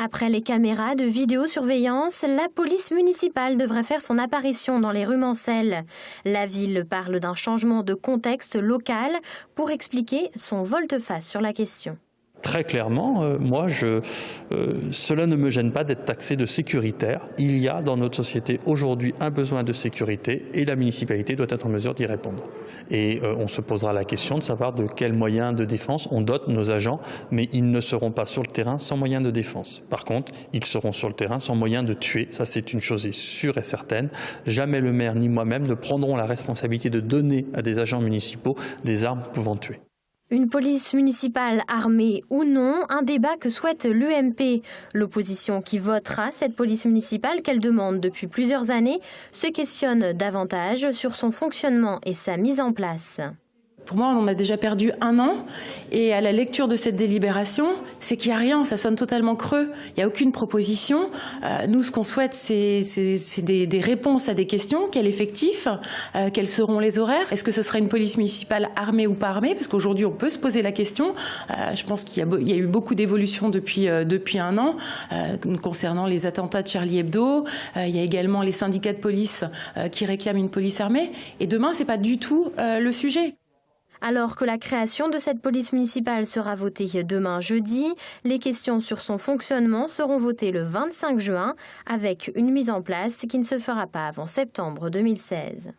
Après les caméras de vidéosurveillance, la police municipale devrait faire son apparition dans les rues Mancel. La ville parle d'un changement de contexte local pour expliquer son volte-face sur la question. Très clairement, cela ne me gêne pas d'être taxé de sécuritaire. Il y a dans notre société aujourd'hui un besoin de sécurité et la municipalité doit être en mesure d'y répondre. Et on se posera la question de savoir de quels moyens de défense on dote nos agents, mais ils ne seront pas sur le terrain sans moyens de défense. Par contre, ils seront sur le terrain sans moyens de tuer. Ça, c'est une chose sûre et certaine. Jamais le maire ni moi-même ne prendront la responsabilité de donner à des agents municipaux des armes pouvant tuer. Une police municipale armée ou non, un débat que souhaite l'UMP. L'opposition qui votera cette police municipale qu'elle demande depuis plusieurs années se questionne davantage sur son fonctionnement et sa mise en place. Pour moi, on a déjà perdu 1 an et à la lecture de cette délibération, c'est qu'il n'y a rien, ça sonne totalement creux. Il n'y a aucune proposition. Nous, ce qu'on souhaite, c'est des réponses à des questions. Quel effectif? Quels seront les horaires? Est-ce que ce sera une police municipale armée ou pas armée? Parce qu'aujourd'hui, on peut se poser la question. Je pense qu'il y a eu beaucoup d'évolutions depuis 1 an concernant les attentats de Charlie Hebdo. Il y a également les syndicats de police qui réclament une police armée. Et demain, c'est pas du tout le sujet. Alors que la création de cette police municipale sera votée demain jeudi, les questions sur son fonctionnement seront votées le 25 juin avec une mise en place qui ne se fera pas avant septembre 2016.